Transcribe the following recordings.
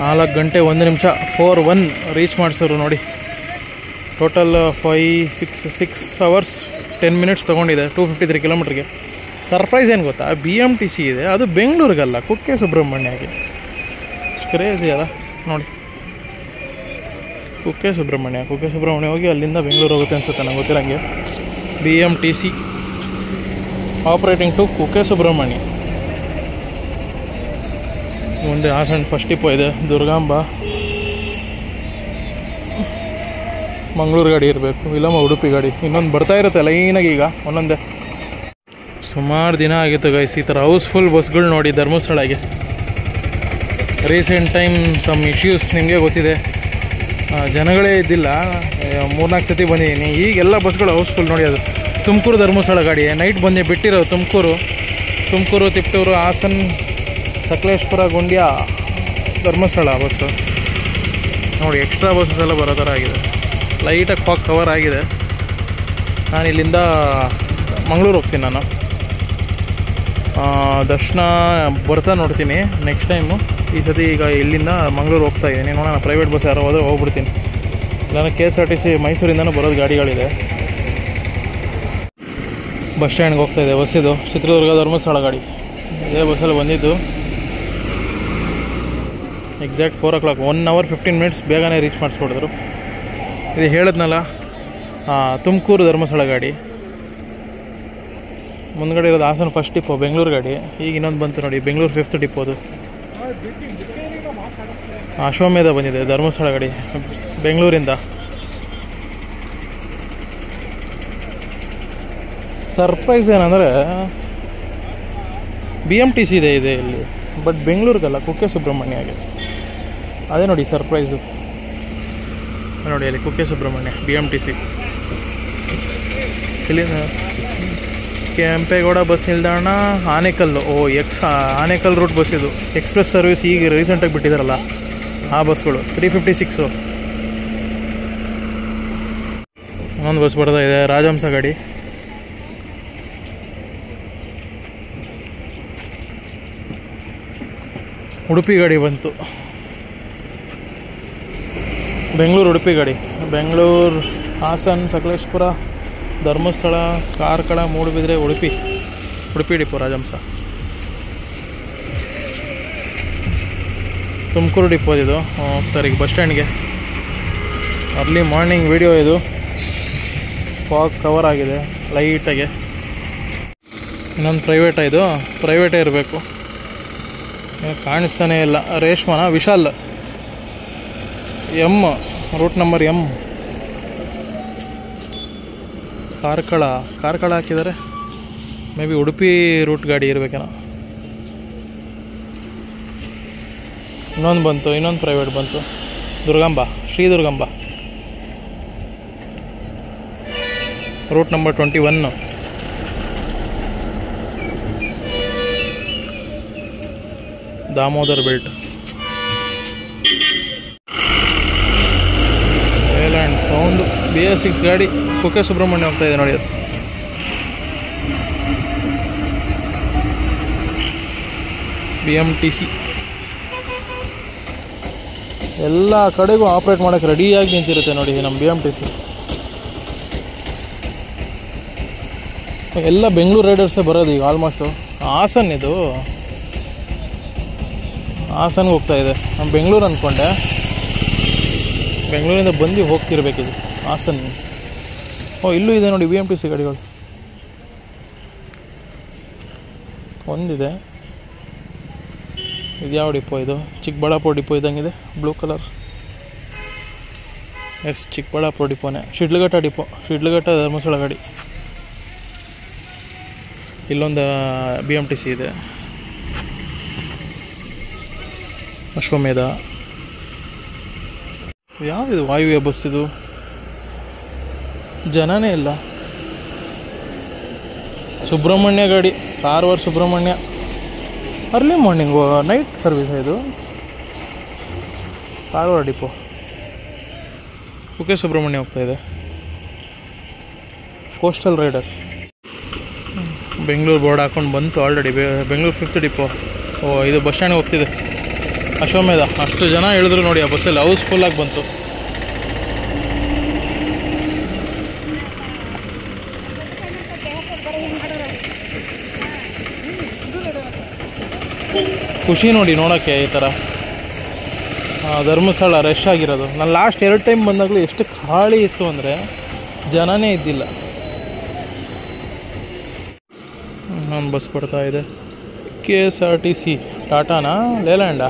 4 ಗಂಟೆ 1 ನಿಮಿಷ 4:01 ರೀಚ್ ಮಾಡಿಸೋರು ನೋಡಿ. ಟೋಟಲ್ 6 hours 10 minutes ತೊಗೊಂಡಿದೆ 253 ಕಿಲೋಮೀಟ್ರಿಗೆ. ಸರ್ಪ್ರೈಸ್ ಏನು ಗೊತ್ತಾ, BMTC ಇದೆ, ಅದು ಬೆಂಗಳೂರಿಗಲ್ಲ, ಕುಕ್ಕೆ ಸುಬ್ರಹ್ಮಣ್ಯಗೆ. ಕ್ರೇಜಿ ಅಲ್ಲ ನೋಡಿ. ಕುಕ್ಕೆ ಸುಬ್ರಹ್ಮಣ್ಯ ಹೋಗಿ ಅಲ್ಲಿಂದ ಬೆಂಗಳೂರು ಹೋಗುತ್ತೆ ಅನ್ಸುತ್ತೆ, ನಂಗೆ ಗೊತ್ತಿರಂಗೆ. BMTC operating to Kukke Subrahmanya. ಮುಂದೆ ಹಾಸನ ಫಸ್ಟ್ ಡಿಪೋ ಇದೆ, ದುರ್ಗಾಂಬ, ಮಂಗಳೂರು ಗಾಡಿ ಇರಬೇಕು, ಇಲ್ಲಮ್ಮ ಉಡುಪಿ ಗಾಡಿ. ಇನ್ನೊಂದು ಬರ್ತಾ ಇರುತ್ತೆ ಲೈನಾಗಿ, ಈಗ ಒಂದೊಂದೇ. ಸುಮಾರು ದಿನ ಆಗಿತ್ತು ಗೈಸ್ ಈ ಥರ ಹೌಸ್ಫುಲ್ ಬಸ್ಗಳು ನೋಡಿ ಧರ್ಮಸ್ಥಳಗೆ. ರೀಸೆಂಟ್ ಟೈಮ್ ಸಮ್ ಇಶ್ಯೂಸ್ ನಿಮಗೆ ಗೊತ್ತಿದೆ, ಜನಗಳೇ ಇದ್ದಿಲ್ಲ. 3-4 ಸತಿ ಬಂದಿದ್ದೀನಿ, ಈಗೆಲ್ಲ ಬಸ್ಗಳು ಹೌಸ್ಫುಲ್ ನೋಡಿ. ಅದು ತುಮಕೂರು ಧರ್ಮಸ್ಥಳ ಗಾಡಿ ನೈಟ್ ಬಂದು ಬಿಟ್ಟಿರೋ ತುಮಕೂರು, ತಿಪ್ಟೂರು, ಹಾಸನ, ಸಕಲೇಶ್ಪುರ, ಗುಂಡ್ಯ, ಧರ್ಮಸ್ಥಳ ಬಸ್ಸು ನೋಡಿ. ಎಕ್ಸ್ಟ್ರಾ ಬಸ್ಸಸ್ ಎಲ್ಲ ಬರೋ ಥರ ಆಗಿದೆ, ಲೈಟಾಗಿ ಫಾಗ್ ಕವರ್ ಆಗಿದೆ. ನಾನು ಇಲ್ಲಿಂದ ಮಂಗಳೂರು ಹೋಗ್ತೀನಿ. ನಾನು ದರ್ಶನ ಬರ್ತಾ ನೋಡ್ತೀನಿ ನೆಕ್ಸ್ಟ್ ಟೈಮು. ಈ ಸತಿ ಈಗ ಇಲ್ಲಿಂದ ಮಂಗಳೂರು ಹೋಗ್ತಾ ಇದ್ದೀನಿ, ನೋಡೋಣ ಪ್ರೈವೇಟ್ ಬಸ್ ಯಾರೋ ಹೋದರೆ ಹೋಗ್ಬಿಡ್ತೀನಿ. ಇಲ್ಲ KSRTC ಮೈಸೂರಿಂದನೂ ಬರೋದು ಗಾಡಿಗಳಿದೆ. ಬಸ್ ಸ್ಟ್ಯಾಂಡ್ಗೆ ಹೋಗ್ತಾಯಿದೆ ಬಸ್. ಇದು ಚಿತ್ರದುರ್ಗ ಧರ್ಮಸ್ಥಳ ಗಾಡಿ, ಇದೇ ಬಸ್ಸಲ್ಲಿ ಬಂದಿದ್ದು. ಎಕ್ಸಾಕ್ಟ್ 4 o'clock 1 hour 15 minutes ಬೇಗನೆ ರೀಚ್ ಮಾಡಿಸ್ಕೊಡಿದ್ರು. ಇದು ಹೇಳಿದ್ನಲ್ಲ, ತುಮಕೂರು ಧರ್ಮಸ್ಥಳ ಗಾಡಿ. ಮುಂದ್ಗಡೆ ಇರೋದು ಹಾಸನ ಫಸ್ಟ್ ಡಿಪೋ, ಬೆಂಗಳೂರು ಗಾಡಿ. ಈಗ ಇನ್ನೊಂದು ಬಂತು ನೋಡಿ, ಬೆಂಗಳೂರು 5th ಡಿಪೋದು. ಅಶ್ವಮೇಧ ಬಂದಿದೆ ಧರ್ಮಸ್ಥಳ ಗಾಡಿ ಬೆಂಗಳೂರಿಂದ. ಸರ್ಪ್ರೈಸ್ ಏನಂದರೆ BMTC ಇದೆ ಇಲ್ಲಿ, ಬಟ್ ಬೆಂಗಳೂರಿಗಲ್ಲ, ಕುಕ್ಕೆ ಸುಬ್ರಹ್ಮಣ್ಯಗೆ. ಅದೇ ನೋಡಿ ಸರ್ಪ್ರೈಸು ನೋಡಿ, ಅಲ್ಲಿ ಕುಕ್ಕೆ ಸುಬ್ರಹ್ಮಣ್ಯ BMTC. ಇಲ್ಲಿಂದ ಕೆಂಪೇಗೌಡ ಬಸ್ ನಿಲ್ದಾಣ, ಆನೇಕಲ್ಲು. ಆನೇಕಲ್ ರೂಟ್ ಬಸ್ ಇದು. ಎಕ್ಸ್ಪ್ರೆಸ್ ಸರ್ವಿಸ್ ಈಗ ರೀಸೆಂಟಾಗಿ ಬಿಟ್ಟಿದ್ದಾರಲ್ಲ ಆ ಬಸ್ಗಳು. 356 ಇನ್ನೊಂದು ಬಸ್ ಬರ್ತಾ ಇದೆ, ರಾಜಹಂಸ ಗಾಡಿ. ಉಡುಪಿ ಗಾಡಿ ಬಂತು, ಬೆಂಗಳೂರು ಉಡುಪಿ ಗಾಡಿ. ಬೆಂಗಳೂರು, ಹಾಸನ, ಸಕಲೇಶ್ಪುರ, ಧರ್ಮಸ್ಥಳ, ಕಾರ್ಕಳ, ಮೂಡುಬಿದ್ರೆ, ಉಡುಪಿ ಡಿಪೋ ರಾಜಹಂಸ. ತುಮಕೂರು ಡಿಪೋ ಇದು. ಹೋಗ್ತಾರೆ ಈಗ ಬಸ್ ಸ್ಟ್ಯಾಂಡ್ಗೆ. ಅರ್ಲಿ ಮಾರ್ನಿಂಗ್ ವಿಡಿಯೋ ಇದು, ಫಾಗ್ ಕವರ್ ಆಗಿದೆ ಲೈಟಾಗೆ. ಇನ್ನೊಂದು ಪ್ರೈವೇಟೇ ಇರಬೇಕು, ಕಾಣಿಸ್ತಾನೇ ಇಲ್ಲ. ರೇಷ್ಮನ Vishal route number M. Karkala ಹಾಕಿದ್ದಾರೆ, ಮೇ ಬಿ ಉಡುಪಿ ರೂಟ್ ಗಾಡಿ ಇರಬೇಕೇನೋ. ಇನ್ನೊಂದು ಪ್ರೈವೇಟ್ ಬಂತು, Shri Durgamba route number 21. Damodar belt. Silent sound. BS6 ಗಾಡಿ ಕುಕ್ಕೆ ಸುಬ್ರಹ್ಮಣ್ಯ ಹೋಗ್ತಾ ಇದೆ ನೋಡಿ. ಅದು BMTC ಎಲ್ಲ ಕಡೆಗೂ ಆಪ್ರೇಟ್ ಮಾಡೋಕ್ಕೆ ರೆಡಿಯಾಗಿ ನಿಂತಿರುತ್ತೆ ನೋಡಿ ನಮ್ಮ BMTC. ಎಲ್ಲ ಬೆಂಗಳೂರು ರೈಡರ್ಸೇ ಬರೋದು ಈಗ ಆಲ್ಮೋಸ್ಟು. ಹಾಸನ್ಗೆ ಹೋಗ್ತಾ ಇದೆ. ನಾನು ಬೆಂಗಳೂರು ಅಂದ್ಕೊಂಡೆ, ಬೆಂಗಳೂರಿಂದ ಬಂದು ಹೋಗ್ತಿರ್ಬೇಕಿದು ಹಾಸನ್. ಇಲ್ಲೂ ಇದೆ ನೋಡಿ BMTC ಗಾಡಿಗಳು. ಒಂದಿದೆ. ಇದು ಯಾವ ಡಿಪೋ ಇದು? ಚಿಕ್ಕಬಳ್ಳಾಪುರ ಡಿಪೋ ಇದ್ದಂಗಿದೆ, ಬ್ಲೂ ಕಲರ್. ಚಿಕ್ಕಬಳ್ಳಾಪುರ ಡಿಪೋನೇ. ಶಿಡ್ಲಘಟ್ಟ ಡಿಪೋ, ಶಿಡ್ಲಘಟ್ಟ ಧರ್ಮಸ್ಥಳ ಗಾಡಿ. ಇಲ್ಲೊಂದು BMTC ಇದೆ. ಅಶ್ವಮೇಧ. ಯಾವಿದು ವಾಯುವ್ಯ ಬಸ್ ಇದು? ಜನನೇ ಇಲ್ಲ. ಸುಬ್ರಹ್ಮಣ್ಯ ಗಾಡಿ, Karwar Subrahmanya. Early morning night service ಇದು. ಕಾರವಾರ ಡಿಪೋ ಕುಕ್ಕೆ ಸುಬ್ರಹ್ಮಣ್ಯ ಹೋಗ್ತಾ ಇದೆ. Coastal rider. ಬೆಂಗಳೂರು ಬೋರ್ಡ್ ಹಾಕೊಂಡು ಬಂತು ಆಲ್ರೆಡಿ. Bengaluru 5th depot. ಇದು ಬಸ್ ಸ್ಟ್ಯಾಂಡ್ಗೆ ಹೋಗ್ತಿದೆ. ಅಶ್ವಮೇಧ ಅಷ್ಟು ಜನ ಇಳಿದ್ರು ನೋಡಿ ಆ ಬಸ್ಸಲ್ಲಿ, ಹೌಸ್ಫುಲ್ಲಾಗಿ ಬಂತು. ಖುಷಿ ನೋಡಿ ನೋಡೋಕ್ಕೆ ಈ ಥರ. ಧರ್ಮಸ್ಥಳ ರಶ್ ಆಗಿರೋದು. ನಾನು ಲಾಸ್ಟ್ 2 ಟೈಮ್ ಬಂದಾಗಲೂ ಎಷ್ಟು ಖಾಲಿ ಇತ್ತು ಅಂದರೆ ಜನನೇ ಇದ್ದಿಲ್ಲ. ನಾನು ಬಸ್ ಬರ್ತಾ ಇದೆ, KSRTC ಟಾಟಾನಾ ಲೇಲ್ಯಾಂಡ್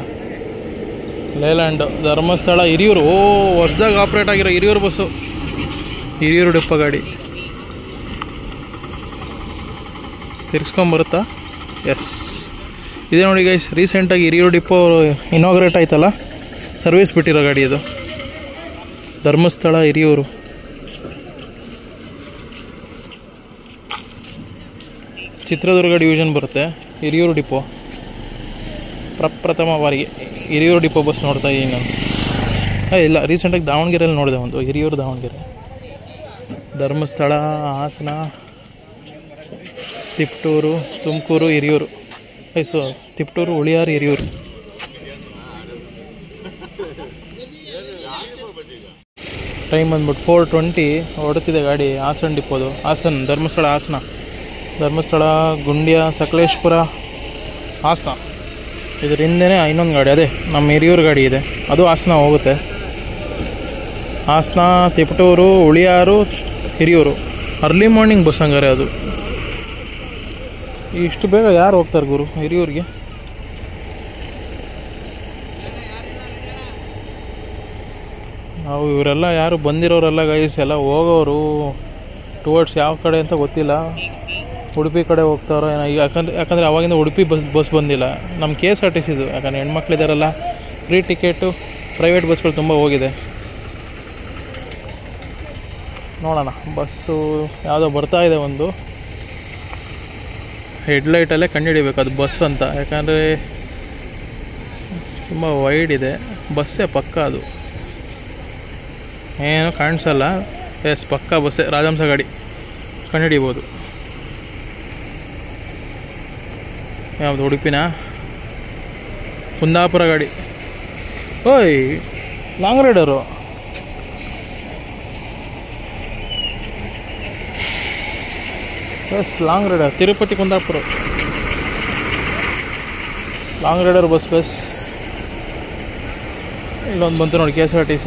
ಧರ್ಮಸ್ಥಳ ಹಿರಿಯೂರು. ಹೊಸದಾಗಿ ಆಪ್ರೇಟ್ ಆಗಿರೋ ಹಿರಿಯೂರು ಬಸ್ಸು, ಹಿರಿಯೂರು ಡಿಪೋ ಗಾಡಿ. ತಿರ್ಸ್ಕೊಂಬರುತ್ತಾ? ಎಸ್, ಇದೇ ನೋಡಿ ಗೈಸ್, ರೀಸೆಂಟಾಗಿ ಹಿರಿಯೂರು ಡಿಪೋ ಇನಾಗ್ರೇಟ್ ಆಯ್ತಲ್ಲ, ಸರ್ವಿಸ್ ಬಿಟ್ಟಿರೋ ಗಾಡಿ ಇದು. ಧರ್ಮಸ್ಥಳ ಹಿರಿಯೂರು. ಚಿತ್ರದುರ್ಗ ಡಿವಿಷನ್ ಬರುತ್ತೆ ಹಿರಿಯೂರು ಡಿಪೋ. ಪ್ರಪ್ರಥಮ ಬಾರಿಗೆ ಹಿರಿಯೂರು ಡಿಪೋ ಬಸ್ ನೋಡ್ತಾ ಇದ್ದೀನಿ ನಾನು. ಇಲ್ಲ, ರೀಸೆಂಟಾಗಿ ದಾವಣಗೆರೆಯಲ್ಲಿ ನೋಡಿದೆ ಒಂದು, ಹಿರಿಯೂರು ದಾವಣಗೆರೆ. ಧರ್ಮಸ್ಥಳ, ಹಾಸನ, ತಿಪಟೂರು, ತುಮಕೂರು, ಹಿರಿಯೂರು. ತಿಪಟೂರು, ಹುಳಿಯಾರು, ಹಿರಿಯೂರು. ಟೈಮ್ ಬಂದ್ಬಿಟ್ಟು 4:20 ಹೊಡುತ್ತಿದೆ ಗಾಡಿ. ಹಾಸನ ಡಿಪೋದು, ಧರ್ಮಸ್ಥಳ, ಗುಂಡ್ಯ, ಸಕಲೇಶ್ಪುರ, ಹಾಸನ. ಇದ್ರ ಹಿಂದೆನೇ ಇನ್ನೊಂದು ಗಾಡಿ, ಅದೇ ನಮ್ಮ ಹಿರಿಯೂರು ಗಾಡಿ ಇದೆ, ಅದು ಹಾಸನ ಹೋಗುತ್ತೆ. Hassan, Tiptur, Huliyar, Hiriyur. Early morning bus ಹಂಗಾರೆ ಅದು. ಇಷ್ಟು ಬೇಗ ಯಾರು ಹೋಗ್ತಾರೆ ಗುರು ಹಿರಿಯೂರಿಗೆ? ನಾವು ಇವರೆಲ್ಲ ಯಾರು ಬಂದಿರೋರೆಲ್ಲ ಗೈಸ್ ಎಲ್ಲ ಹೋಗೋರು ಟುವರ್ಡ್ಸ್ ಯಾವ ಕಡೆ ಅಂತ ಗೊತ್ತಿಲ್ಲ. ಉಡುಪಿ ಕಡೆ ಹೋಗ್ತಾರೋ ಏನೋ. ಈಗ ಯಾಕಂದರೆ ಅವಾಗಿಂದ ಉಡುಪಿ ಬಸ್ ಬಂದಿಲ್ಲ. ನಮ್ಮ KSRTCದು, ಯಾಕಂದರೆ ಹೆಣ್ಮಕ್ಳಿದಾರಲ್ಲ, ಫ್ರೀ ಟಿಕೆಟು, ಪ್ರೈವೇಟ್ ಬಸ್ಗಳು ತುಂಬ ಹೋಗಿದೆ. ನೋಡೋಣ, ಬಸ್ಸು ಯಾವುದೋ ಬರ್ತಾ ಇದೆ ಒಂದು. ಹೆಡ್ಲೈಟಲ್ಲೇ ಕಂಡುಹಿಡಿಬೇಕು ಅದು ಬಸ್ ಅಂತ, ಯಾಕಂದರೆ ತುಂಬ ವೈಡ್ ಇದೆ. ಬಸ್ಸೇ ಪಕ್ಕ ಅದು, ಏನೂ ಕಾಣಿಸಲ್ಲ. ಎಸ್, ಪಕ್ಕ ಬಸ್ಸೇ, ರಾಜಹಂಸ ಗಾಡಿ ಕಂಡುಹಿಡಿಬೋದು. ಯಾವುದು ಉಡುಪಿನ ಕುಂದಾಪುರ ಗಾಡಿ. ಓಯ್, long rider. Yes, long rider, Tirupati Kundapur long rider bus. ಇಲ್ಲೊಂದು ಬಂತು ನೋಡಿ, KSRTC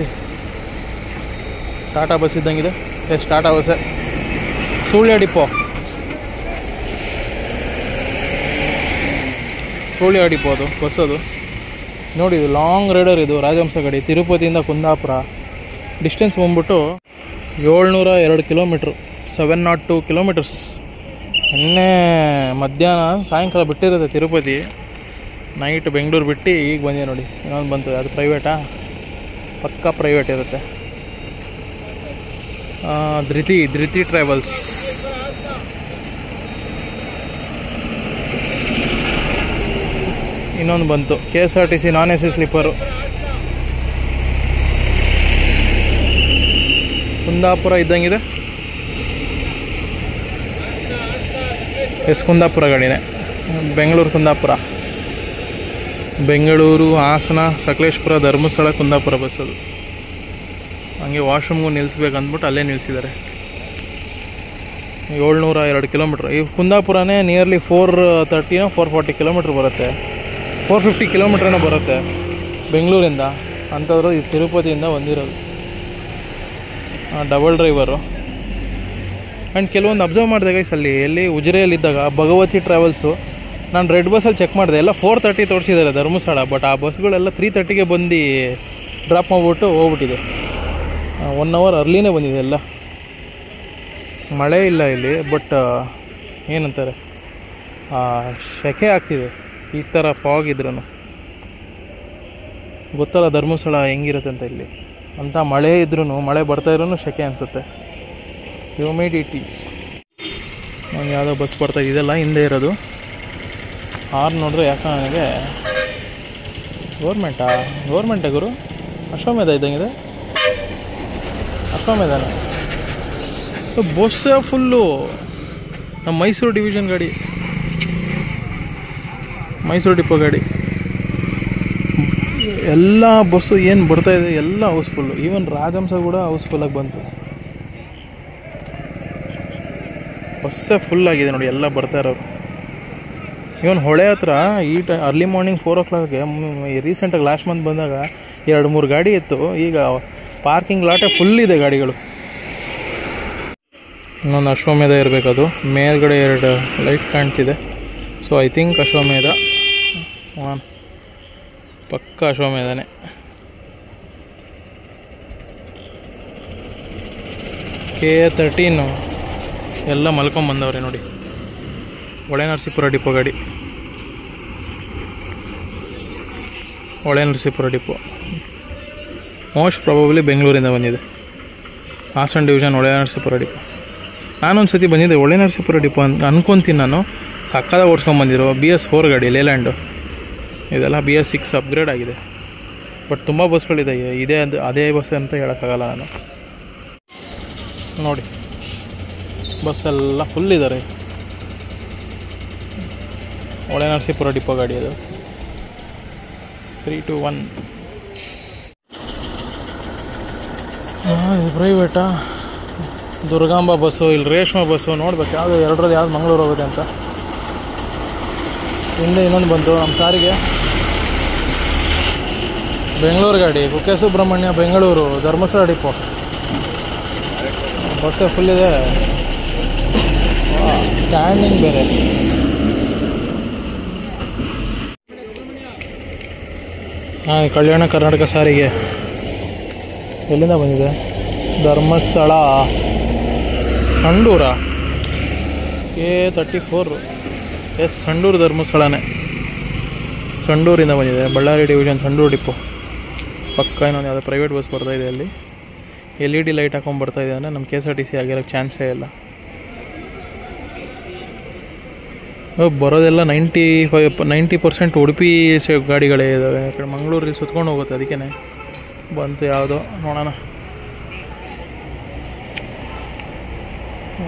ಟಾಟಾ ಬಸ್ ಇದ್ದಂಗಿದೆ. ಎಸ್, ಟಾಟಾ ಬಸ್ಸೇ. ಸುಳ್ಯ ಡಿಪೋ ಅದು ಬಸ್. ಅದು ನೋಡಿ, ಇದು ಲಾಂಗ್ ರೈಡರ್, ಇದು ರಾಜಹಂಸ ಗಾಡಿ. ತಿರುಪತಿಯಿಂದ ಕುಂದಾಪುರ ಡಿಸ್ಟೆನ್ಸ್ ಬಂದ್ಬಿಟ್ಟು 702 ಕಿಲೋಮೀಟ್ರು, 702 ಕಿಲೋಮೀಟರ್ಸ್. ನಿನ್ನೆ ಮಧ್ಯಾಹ್ನ ಸಾಯಂಕಾಲ ಬಿಟ್ಟಿರುತ್ತೆ ತಿರುಪತಿ, ನೈಟ್ ಬೆಂಗಳೂರು ಬಿಟ್ಟು ಈಗ ಬಂದಿದೆ ನೋಡಿ. ಇನ್ನೊಂದು ಬಂತು, ಅದು ಪ್ರೈವೇಟಾ? ಪಕ್ಕಾ ಪ್ರೈವೇಟ್ ಇರುತ್ತೆ. ಧೃತಿ ಟ್ರಾವೆಲ್ಸ್. ಇನ್ನೊಂದು ಬಂತು, KSRTC non AC sleeper. Kundapur ಇದ್ದಂಗಿದೆ. ಎಸ್, ಕುಂದಾಪುರ ಗಾಡಿನೇ. ಬೆಂಗಳೂರು, ಹಾಸನ, ಸಕಲೇಶ್ಪುರ, ಧರ್ಮಸ್ಥಳ, ಕುಂದಾಪುರ ಬಸ್ ಅದು. ಹಂಗೆ ವಾಶ್ರೂಮ್ಗೂ ನಿಲ್ಲಿಸ್ಬೇಕು ಅಂದ್ಬಿಟ್ಟು ಅಲ್ಲೇ ನಿಲ್ಲಿಸಿದ್ದಾರೆ. 702 ಕಿಲೋಮೀಟ್ರ್. ಈ ಕುಂದಾಪುರನೇ ನಿಯರ್ಲಿ 430 440 ಕಿಲೋಮೀಟ್ರ್ ಬರುತ್ತೆ, 450 ಕಿಲೋಮೀಟ್ರನೂ ಬರುತ್ತೆ ಬೆಂಗಳೂರಿಂದ. ಅಂಥದ್ರು ಇದು ತಿರುಪತಿಯಿಂದ ಬಂದಿರೋದು. Double driver. ಆ್ಯಂಡ್ ಕೆಲವೊಂದು ಅಬ್ಸರ್ವ್ ಮಾಡಿದೆ ಗೈಸ್, ಎಲ್ಲಿ ಉಜಿರೆಯಲ್ಲಿದ್ದಾಗ ಭಗವತಿ ಟ್ರಾವೆಲ್ಸು, ನಾನು ರೆಡ್ ಬಸ್ಸಲ್ಲಿ ಚೆಕ್ ಮಾಡಿದೆ, ಎಲ್ಲ 430 ತೋರಿಸಿದ್ದಾರೆ ಧರ್ಮಸ್ಥಳ. ಬಟ್ ಆ ಬಸ್ಗಳೆಲ್ಲ 330ಗೆ ಬಂದು ಡ್ರಾಪ್ ಮಾಡಿಬಿಟ್ಟು ಹೋಗ್ಬಿಟ್ಟಿದೆ. 1 ಅವರ್ ಅರ್ಲಿನೇ ಬಂದಿದೆ ಎಲ್ಲ. ಮಳೆ ಇಲ್ಲ ಇಲ್ಲಿ, ಬಟ್ ಏನಂತಾರೆ, ಸೆಕೆ ಆಗ್ತಿದೆ ಈ ಥರ ಫಾಗ್ ಇದ್ರೂ. ಗೊತ್ತಲ್ಲ ಧರ್ಮಸ್ಥಳ ಹೆಂಗಿರುತ್ತೆ ಅಂತ. ಇಲ್ಲಿ ಅಂಥ ಮಳೆ ಇದ್ರೂ, ಮಳೆ ಬರ್ತಾಯಿದ್ರೂ ಸೆಕೆ ಅನಿಸುತ್ತೆ, ಹ್ಯೂಮಿಡಿಟಿ. ನಾನು ಯಾವುದೋ ಬಸ್ ಬರ್ತಾ ಇದೆಲ್ಲ ಹಿಂದೆ ಇರೋದು. ಆರು ನೋಡಿದ್ರೆ ಯಾಕೆ ನನಗೆ ಗೌರ್ಮೆಂಟೇ ಗುರು. ಅಶ್ವಮೇಧ ಇದ್ದಂಗಿದೆ, ಅಶ್ವಮೇಧನೇ. ಬಸ್ಸೇ ಫುಲ್ಲು. ನಮ್ಮ ಮೈಸೂರು ಡಿವಿಷನ್ ಗಾಡಿ, ಮೈಸೂರು ಡಿಪೋ ಗಾಡಿ. ಎಲ್ಲ ಬಸ್ಸು ಏನು ಬರ್ತಾಯಿದೆ ಎಲ್ಲ ಹೌಸ್ಫುಲ್ಲು. ಈವನ್ ರಾಜಹಂಸ ಕೂಡ ಹೌಸ್ಫುಲ್ಲಾಗಿ ಬಂತು. ಬಸ್ಸೇ ಫುಲ್ಲಾಗಿದೆ ನೋಡಿ, ಎಲ್ಲ ಬರ್ತಾ ಇರೋರು. ಇವನ್ ಹೊಳೆ ಹತ್ರ ಈ ಅರ್ಲಿ ಮಾರ್ನಿಂಗ್ 4 o'clockಗೆ ರೀಸೆಂಟಾಗಿ ಲಾಸ್ಟ್ ಮಂತ್ ಬಂದಾಗ 2-3 ಗಾಡಿ ಇತ್ತು. ಈಗ ಪಾರ್ಕಿಂಗ್ ಲಾಟೇ ಫುಲ್ ಇದೆ ಗಾಡಿಗಳು. ಇನ್ನೊಂದು ಅಶ್ವಮೇಧ ಇರಬೇಕದು. ಮೇಲ್ಗಡೆ 2 ಲೈಟ್ ಕಾಣ್ತಿದೆ. ಸೊ ಐ ಥಿಂಕ್ ಅಶ್ವಮೇಧ, ಪಕ್ಕ ಅಶ್ವಮೇಧನೇ. K13 ಎಲ್ಲ ಮಲ್ಕೊಂಬಂದವ್ರೆ ನೋಡಿ. ಹೊಳೆ ನರಸೀಪುರ ಡಿಪೋ ಗಾಡಿ, Hole Narasipura depot. Most probably ಬೆಂಗಳೂರಿಂದ ಬಂದಿದೆ. Hassan division Hole Narasipura depot. ನಾನೊಂದು ಸತಿ ಬಂದಿದ್ದೆ ಹೊಳೆ ನರಸೀಪುರ ಡಿಪೋ ಅಂತ ಅನ್ಕೊತೀನಿ ನಾನು. ಸಕ್ಕದಾಗ ಓಡಿಸ್ಕೊಂಬಂದಿರೋ BS4 ಗಾಡಿ ಲೇಲ್ಯಾಂಡು. ಇದೆಲ್ಲ BS6 ಅಪ್ಗ್ರೇಡ್ ಆಗಿದೆ. ಬಟ್ ತುಂಬ ಬಸ್ಗಳಿದೆ. ಇದೇ ಅದೇ ಬಸ್ ಅಂತ ಹೇಳೋಕ್ಕಾಗಲ್ಲ ನಾನು. ನೋಡಿ ಬಸ್ಸೆಲ್ಲ ಫುಲ್ ಇದ್ದಾರೆ. ಹೊಳೆ ನರಸೀಪುರ ಡಿಪೋ ಗಾಡಿ ಅದು. 3 to 1 ಇದು ಪ್ರೈವೇಟಾ? ದುರ್ಗಾಂಬ ಬಸ್ಸು, ಇಲ್ಲಿ ರೇಷ್ಮೆ ಬಸ್ಸು. ನೋಡ್ಬೇಕು ಯಾವುದು ಎರಡರಲ್ಲಿ ಯಾವ್ದು ಮಂಗಳೂರು ಹೋಗುತ್ತೆ ಅಂತ. ಹಿಂದೆ ಇನ್ನೊಂದು ಬಂತು ನಮ್ಮ ಸಾರಿಗೆ. ಬೆಂಗಳೂರು ಗಾಡಿ, ಕುಕ್ಕೆ ಸುಬ್ರಹ್ಮಣ್ಯ ಬೆಂಗಳೂರು ಧರ್ಮಸ್ಥಳ ಡಿಪೋ. ಬಸ್ಸೇ ಫುಲ್ ಇದೆ. ಸ್ಟ್ಯಾಂಡಿಂಗ್ ಬೇರೆ. ಕಲ್ಯಾಣ ಕರ್ನಾಟಕ ಸಾರಿಗೆ ಎಲ್ಲಿಂದ ಬಂದಿದೆ? ಧರ್ಮಸ್ಥಳ ಸಂಡೂರ. K34 ಎಸ್, ಸಂಡೂರು ಧರ್ಮಸ್ಥಳನೇ. ಸಂಡೂರಿಂದ ಬಂದಿದೆ. Ballari division Sandur depot. ಪಕ್ಕ ಇನ್ನೊಂದು ಯಾವುದೋ ಪ್ರೈವೇಟ್ ಬಸ್ ಬರ್ತಾಯಿದೆ. ಅಲ್ಲಿ LED ಲೈಟ್ ಹಾಕೊಂಡು ಬರ್ತಾಯಿದೆ ಅಂದರೆ ನಮ್ಮ KSRTC ಆಗಿರೋಕ್ಕೆ ಚಾನ್ಸೇ ಇಲ್ಲ. ಬರೋದೆಲ್ಲ 90% ಉಡುಪಿ ಗಾಡಿಗಳೇ ಇದ್ದಾವೆ. ಆ ಕಡೆ ಮಂಗಳೂರಲ್ಲಿ ಸುತ್ಕೊಂಡು ಹೋಗುತ್ತೆ. ಅದಕ್ಕೇ ಬಂತು ಯಾವುದೋ, ನೋಡೋಣ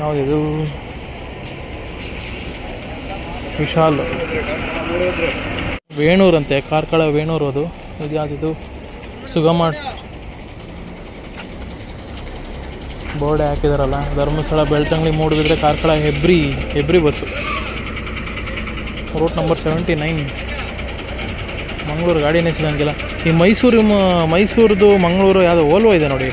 ಯಾವುದಿದು. ವಿಶಾಲ್ ವೇಣೂರಂತೆ, ಕಾರ್ಕಳ ವೇಣೂರು ಅದು. ಇದು ಯಾವುದಿದು? ಸುಗಮ ಬೋರ್ಡೆ ಹಾಕಿದಾರಲ್ಲ. Dharmasthala, Belthangady, Moodbidri, Karkala, Hebri bus. Route number 79. Mangaluru ಗಾಡಿನೇ ಸಿಗಂಗಿಲ್ಲ. ಈ ಮೈಸೂರದು ಮಂಗಳೂರು ಯಾವುದೋ ಓಲ್ವೋ ಇದೆ ನೋಡಿ,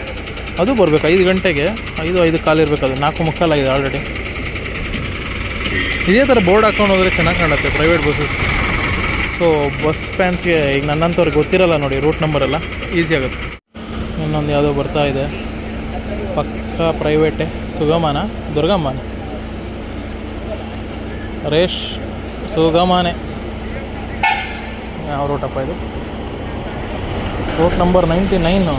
ಅದು ಬರಬೇಕು 5 ಗಂಟೆಗೆ. 5 ಕಾಲು ಇರಬೇಕು. ಅದು 4:45 ಆಗಿದೆ ಆಲ್ರೆಡಿ. ಇದೇ ಥರ ಬೋರ್ಡ್ ಹಾಕೊಂಡು ಹೋದರೆ ಚೆನ್ನಾಗಿ ಕಾಣುತ್ತೆ ಪ್ರೈವೇಟ್ ಬಸ್ಸಸ್. ಸೊ ಬಸ್ ಫ್ಯಾನ್ಸ್ಗೆ, ಈಗ ನನ್ನಂಥವ್ರಿಗೆ ಗೊತ್ತಿರಲ್ಲ ನೋಡಿ ರೂಟ್ ನಂಬರೆಲ್ಲ, ಈಸಿ ಆಗುತ್ತೆ. ಇನ್ನೊಂದು ಯಾವುದೋ ಬರ್ತಾ ಇದೆ, ಪಕ್ಕ ಪ್ರೈವೇಟೇ. ಸುಗಮನ ದುರ್ಗಮ್ಮನ ಸುಗಮನೆ. ಯಾವ ರೂಟಪ್ಪ ಇದು? Route number 99.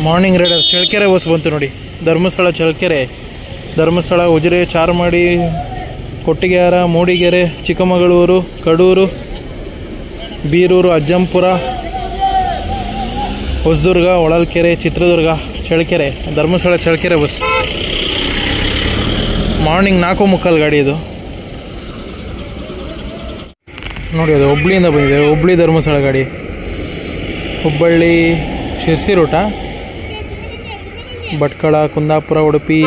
Morning rider Challakere bus ಬಂತು ನೋಡಿ. ಧರ್ಮಸ್ಥಳ ಚಳ್ಳಕೆರೆ, ಧರ್ಮಸ್ಥಳ, ಉಜಿರೆ, ಚಾರ್ಮಾಡಿ, ಕೊಟ್ಟಿಗೆಹಾರ, ಮೂಡಿಗೆರೆ, ಚಿಕ್ಕಮಗಳೂರು, ಕಡೂರು, ಬೀರೂರು, ಅಜ್ಜಂಪುರ, ಹೊಸದುರ್ಗ, ಹೊಳಲ್ಕೆರೆ, ಚಿತ್ರದುರ್ಗ, ಚಳ್ಳಕೆರೆ. ಧರ್ಮಸ್ಥಳ ಚಳ್ಳಕೆರೆ ಬಸ್ ಮಾರ್ನಿಂಗ್ 4:45 ಗಾಡಿ ಇದು ನೋಡಿ. ಅದು ಹುಬ್ಳಿಯಿಂದ ಬಂದಿದೆ. ಹುಬ್ಳಿ ಧರ್ಮಸ್ಥಳ ಗಾಡಿ. ಹುಬ್ಬಳ್ಳಿ ಶಿರ್ಸಿ ರೂಟಾ? ಭಟ್ಕಳ, ಕುಂದಾಪುರ, ಉಡುಪಿ,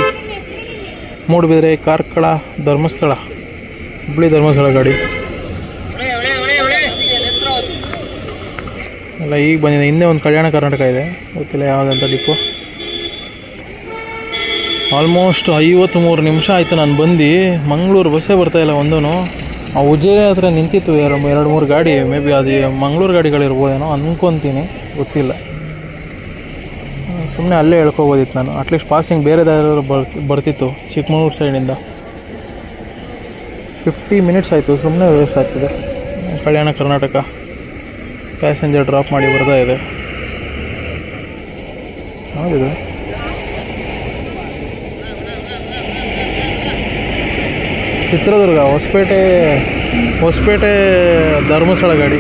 ಮೂಡುಬಿದ್ರೆ, ಕಾರ್ಕಳ, ಧರ್ಮಸ್ಥಳ. ಹುಬ್ಬಳ್ಳಿ ಧರ್ಮಸ್ಥಳ ಗಾಡಿ ಎಲ್ಲ ಈಗ ಬಂದಿದೆ. ಹಿಂದೆ ಒಂದು ಕಲ್ಯಾಣ ಕರ್ನಾಟಕ ಇದೆ, ಗೊತ್ತಿಲ್ಲ ಯಾವುದಂತ ಡಿಪೋ. ಆಲ್ಮೋಸ್ಟ್ 53 ನಿಮಿಷ ಆಯಿತು ನಾನು ಬಂದು. ಮಂಗಳೂರು ಬಸ್ಸೇ ಬರ್ತಾಯಿಲ್ಲ ಒಂದೂ. ಆ ಉಜಿರೆ ಹತ್ರ ನಿಂತಿತ್ತು 2-3 ಗಾಡಿ. ಮೇ ಬಿ ಅದು ಮಂಗಳೂರು ಗಾಡಿಗಳಿರ್ಬೋದೇನೋ ಅನ್ಕೊತೀನಿ, ಗೊತ್ತಿಲ್ಲ. ಸುಮ್ಮನೆ ಅಲ್ಲೇ ಹೇಳ್ಕೊಬೋದಿತ್ತು ನಾನು. ಅಟ್ಲೀಸ್ಟ್ ಪಾಸಿಂಗ್ ಬೇರೆದಾದ್ರು ಬರ್ತಿತ್ತು ಚಿಕ್ಕಮಗಳೂರು ಸೈಡಿಂದ. 50 ಮಿನಿಟ್ಸ್ ಆಯಿತು, ಸುಮ್ಮನೆ ವೇಸ್ಟ್ ಆಗ್ತಿದೆ. ಕಲ್ಯಾಣ ಕರ್ನಾಟಕ ಪ್ಯಾಸೆಂಜರ್ ಡ್ರಾಪ್ ಮಾಡಿ ಬರ್ತಾ ಇದೆ. ಹೌದಿದೆ ಚಿತ್ರದುರ್ಗ, ಹೊಸಪೇಟೆ ಧರ್ಮಸ್ಥಳ ಗಾಡಿ.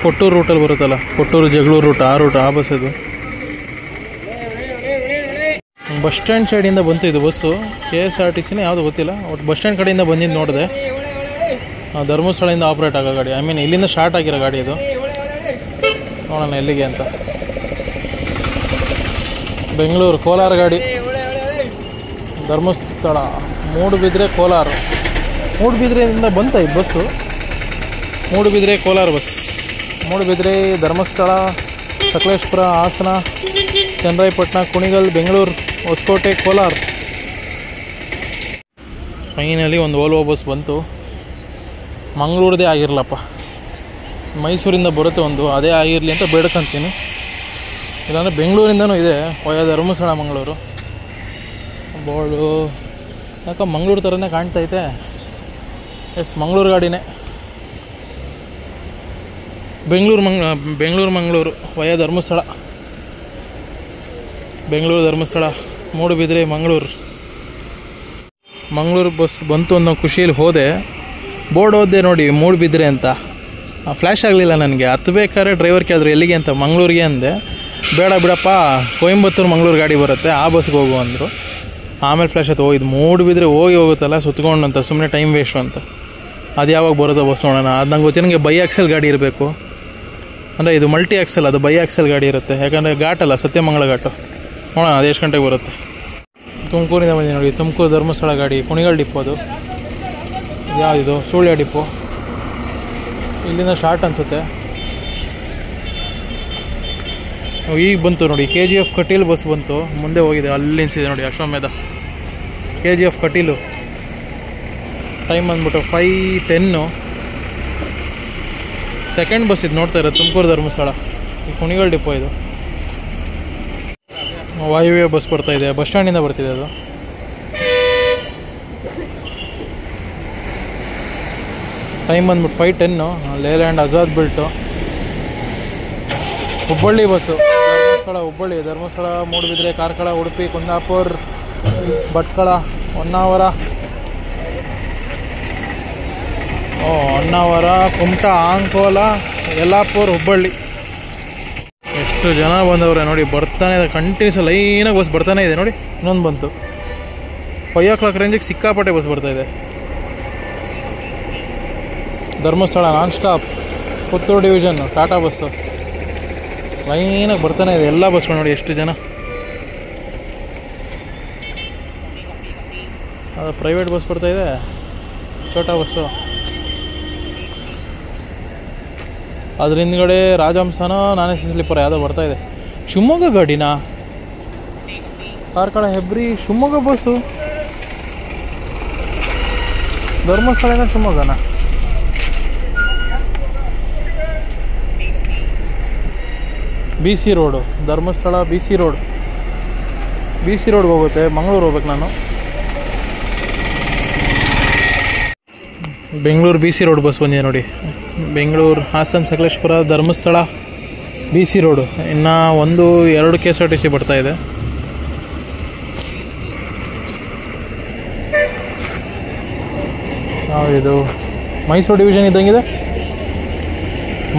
ಕೊಟ್ಟೂರು ರೂಟಲ್ಲಿ ಬರುತ್ತಲ್ಲ, ಕೊಟ್ಟೂರು ಜಗಳೂರು ರೂಟ್, ಆ ಬಸ್ ಇದು. ಬಸ್ ಸ್ಟ್ಯಾಂಡ್ ಸೈಡಿಂದ ಬಂತು ಇದು ಬಸ್ಸು. KSRTCನೇ ಯಾವುದು ಗೊತ್ತಿಲ್ಲ, ಒಟ್ಟು ಬಸ್ ಸ್ಟ್ಯಾಂಡ್ ಕಡೆಯಿಂದ ಬಂದಿದ್ದು ನೋಡಿದೆ. ಧರ್ಮಸ್ಥಳದಿಂದ ಆಪ್ರೇಟ್ ಆಗೋ ಗಾಡಿ, ಐ ಮೀನ್ ಇಲ್ಲಿಂದ ಸ್ಟಾರ್ಟ್ ಆಗಿರೋ ಗಾಡಿ ಇದು. ನೋಡೋಣ ಎಲ್ಲಿಗೆ ಅಂತ. ಬೆಂಗಳೂರು ಕೋಲಾರ ಗಾಡಿ, ಧರ್ಮಸ್ಥಳ, ಮೂಡುಬಿದ್ರೆ ಕೋಲಾರ. ಮೂಡುಬಿದ್ರೆಯಿಂದ ಬಂತ ಈ bus. Moodbidri Kolar bus. Moodbidri, Dharmasthala, Sakleshpur, Hassan, Channarayapatna, Kunigal, Bengaluru, Hoskote, Kolar. Finally ಒಂದು ಓಲ್ವೋ ಬಸ್ ಬಂತು. ಮಂಗಳೂರದೇ ಆಗಿರಲಪ್ಪ, ಮೈಸೂರಿಂದ ಬರುತ್ತೆ ಒಂದು, ಅದೇ ಆಗಿರಲಿ ಅಂತ ಬೇಡ್ಕೊಂತೀನಿ. ಇಲ್ಲಾಂದರೆ ಬೆಂಗಳೂರಿಂದನೂ ಇದೆ, ವಯ ಧರ್ಮಸ್ಥಳ ಮಂಗಳೂರು. ಬೋರ್ಡು ಯಾಕೆ ಮಂಗಳೂರು ಥರನೇ ಕಾಣ್ತೈತೆ. ಎಸ್, ಮಂಗಳೂರು ಗಾಡಿನೇ. ಬೆಂಗಳೂರು ಮಂಗಳೂರು ವಯ ಧರ್ಮಸ್ಥಳ. ಬೆಂಗಳೂರು ಧರ್ಮಸ್ಥಳ, ಮೂಡುಬಿದ್ರೆ, ಮಂಗಳೂರು ಬಸ್ ಬಂತು ಅನ್ನೋ ಖುಷಿಯಲ್ಲಿ ಹೋದೆ. ಬೋರ್ಡ್ ಓದಿದೆ ನೋಡಿ, ಮೂಡುಬಿದ್ರೆ ಅಂತ. ಫ್ಲ್ಯಾಶ್ ಆಗಲಿಲ್ಲ ನನಗೆ. ಹತ್ತಬೇಕಾದ್ರೆ ಡ್ರೈವರ್ ಕೇಳಿದ್ರು ಎಲ್ಲಿಗೆ ಅಂತ. ಮಂಗಳೂರಿಗೆ ಅಂದೆ. ಬೇಡ ಬಿಡಪ್ಪ, ಕೊಯಂಬತ್ತೂರು ಮಂಗಳೂರು ಗಾಡಿ ಬರುತ್ತೆ, ಆ ಬಸ್ಗೆ ಹೋಗು ಅಂದರು. ಆಮೇಲೆ ಫ್ಲ್ಯಾಶ್ ಆಯ್ತು, ಇದು ಮೂಡುಬಿದ್ರೆ ಹೋಗುತ್ತಲ್ಲ ಸುತ್ಕೊಂಡು ಅಂತ, ಸುಮ್ಮನೆ ಟೈಮ್ ವೇಸ್ಟು ಅಂತ. ಅದು ಯಾವಾಗ ಬರುತ್ತೋ ಬಸ್ ನೋಡೋಣ. ಅದು ನಂಗೆ ಗೊತ್ತಿಲ್ಲ, ನನಗೆ ಬೈ ಆಕ್ಸೆಲ್ ಗಾಡಿ ಇರಬೇಕು. ಅಂದರೆ ಇದು ಮಲ್ಟಿ ಆಕ್ಸೆಲ್, ಅದು ಬೈ ಆಕ್ಸೆಲ್ ಗಾಡಿ ಇರುತ್ತೆ. ಯಾಕಂದರೆ ಘಾಟಲ್ಲ, ಸತ್ಯಮಂಗಲ ಘಾಟು. ನೋಡೋಣ ಅದು ಎಷ್ಟು ಗಂಟೆಗೆ ಬರುತ್ತೆ. ತುಮಕೂರಿಂದ ಬಂದಿ ನೋಡಿ, ತುಮಕೂರು ಧರ್ಮಸ್ಥಳ ಗಾಡಿ, ಕುಣಿಗಲ್ ಡಿಪೋ. ಅದು ಯಾವುದಿದು, ಸುಳ್ಯ ಡಿಪೋ. ಇಲ್ಲಿಂದ ಶಾರ್ಟ್ ಅನಿಸುತ್ತೆ. ಈಗ ಬಂತು ನೋಡಿ, KGF ಕಟೀಲ್ ಬಸ್ ಬಂತು. ಮುಂದೆ ಹೋಗಿದೆ, ಅಲ್ಲಿ ನಿಲ್ಸಿದೆ ನೋಡಿ, ಅಶ್ವಮೇಧ. KGF ಕಟೀಲು. ಟೈಮ್ ಬಂದ್ಬಿಟ್ಟು 5:10. ಸೆಕೆಂಡ್ ಬಸ್ ಇದು ನೋಡ್ತಾ ಇರೋದು, ತುಮಕೂರು ಧರ್ಮಸ್ಥಳ. ಈ ಕುಣಿಗಲ್ ಡಿಪೋ ಇದು. ವಾಯುವ್ಯ ಬಸ್ ಬರ್ತಾಯಿದೆ, ಬಸ್ ಸ್ಟ್ಯಾಂಡಿಂದ ಬರ್ತಿದೆ ಅದು. ಟೈಮ್ ಬಂದ್ಬಿಟ್ಟು 5:10. Leyland Azad built. Hubballi bus, Dharmasthala Hubballi, Dharmasthala, Moodbidri, Karkala, Udupi, Kundapura, Bhatkal, Honnavar, Honnavar, Kumta, Ankola, Yellapur, Hubballi. ಎಷ್ಟು ಜನ ಬಂದವ್ರೆ ನೋಡಿ, ಬರ್ತಾನೆ ಇದೆ ಕಂಟಿನ್ಯೂಸ್. ಲೈನಾಗಿ ಬಸ್ ಬರ್ತಾನೆ ಇದೆ ನೋಡಿ. ಇನ್ನೊಂದು ಬಂತು. 5 o'clock ರೇಂಜಿಗೆ ಸಿಕ್ಕಾಪಟ್ಟೆ ಬಸ್ ಬರ್ತಾಯಿದೆ. Dharmasthala non stop, Puttur division, Tata bus ಲೈನಾಗಿ ಬರ್ತಾನೆ ಇದೆ. ಎಲ್ಲ ಬಸ್ಗಳು ನೋಡಿ ಎಷ್ಟು ಜನ. ಅದು ಪ್ರೈವೇಟ್ ಬಸ್ ಬರ್ತಾಯಿದೆ, ಛೋಟಾ ಬಸ್ಸು. ಅದ್ರ ಹಿಂದ್ಗಡೆ ರಾಜಹಂಸನೋ ನಾನ್ AC ಸ್ಲೀಪರ್ ಯಾವುದೋ ಬರ್ತಾಯಿದೆ. ಶಿವಮೊಗ್ಗ ಗಾಡಿನಾ? ಕಾರ್ಕಳ, ಹೆಬ್ರಿ, ಶಿವಮೊಗ್ಗ ಬಸ್ಸು. ಧರ್ಮಸ್ಥಳನ ಶಿವಮೊಗ್ಗನ? BC road, Dharmasthala BC road. BC ರೋಡ್ಗೆ ಹೋಗುತ್ತೆ, ಮಂಗಳೂರು ಹೋಗ್ಬೇಕು ನಾನು. ಬೆಂಗಳೂರು BC ರೋಡ್ ಬಸ್ ಬಂದಿದೆ ನೋಡಿ. Bengaluru, Hassan, Sakleshpur, Dharmasthala, BC road. ಇನ್ನು 1-2 KSRTC ಬರ್ತಾಯಿದೆ. ಯಾವುದಿದು? ಮೈಸೂರು ಡಿವಿಷನ್ ಇದ್ದಂಗಿದೆ.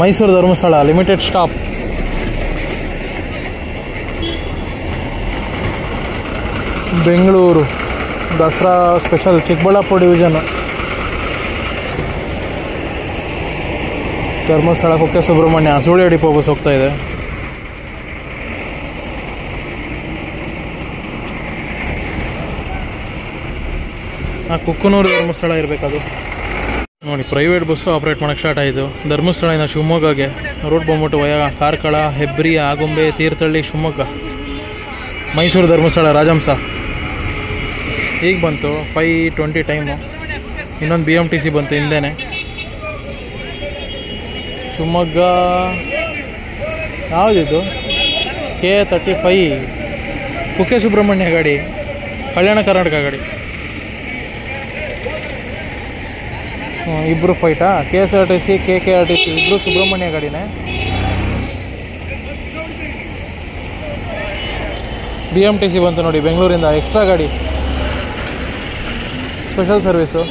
Mysuru Dharmasthala limited stop. Bengaluru Dasara special, Chikkaballapur division. Dharmasthala, Kukke Subramanya, Sullia depot bus ಹೋಗ್ತಾಯಿದೆ. ಕುಕ್ಕನೂರು ಧರ್ಮಸ್ಥಳ ಇರಬೇಕದು ನೋಡಿ. ಪ್ರೈವೇಟ್ ಬಸ್ಸು ಆಪ್ರೇಟ್ ಮಾಡೋಕ್ಕೆ ಸ್ಟಾರ್ಟ್ ಆಯಿತು. ಧರ್ಮಸ್ಥಳದಿಂದ ಶಿವಮೊಗ್ಗಗೆ ರೂಟ್ ಬಂದ್ಬಿಟ್ಟು ವಯ ಕಾರ್ಕಳ, ಹೆಬ್ರಿ, ಆಗುಂಬೆ, ತೀರ್ಥಹಳ್ಳಿ, ಶಿವಮೊಗ್ಗ, ಮೈಸೂರು ಧರ್ಮಸ್ಥಳ, ರಾಜಹಂಸ. ಈಗ ಬಂತು 5:20 ಟೈಮು. ಇನ್ನೊಂದು BMTC ಬಂತು ಹಿಂದೆನೇ. ಶಿವಮೊಗ್ಗ ಯಾವುದಿದು? K35 ಕುಕ್ಕೆ ಸುಬ್ರಹ್ಮಣ್ಯ ಗಾಡಿ, ಕಲ್ಯಾಣ ಕರ್ನಾಟಕ ಗಾಡಿ. ಇಬ್ಬರು ಫೈಟಾ? KSRTC, KKRTC ಇಬ್ಬರು ಸುಬ್ರಹ್ಮಣ್ಯ ಗಾಡಿನೇ. BMTC ಬಂತು ನೋಡಿ ಬೆಂಗಳೂರಿಂದ, ಎಕ್ಸ್ಟ್ರಾ ಗಾಡಿ, ಸ್ಪೆಷಲ್ ಸರ್ವೀಸು.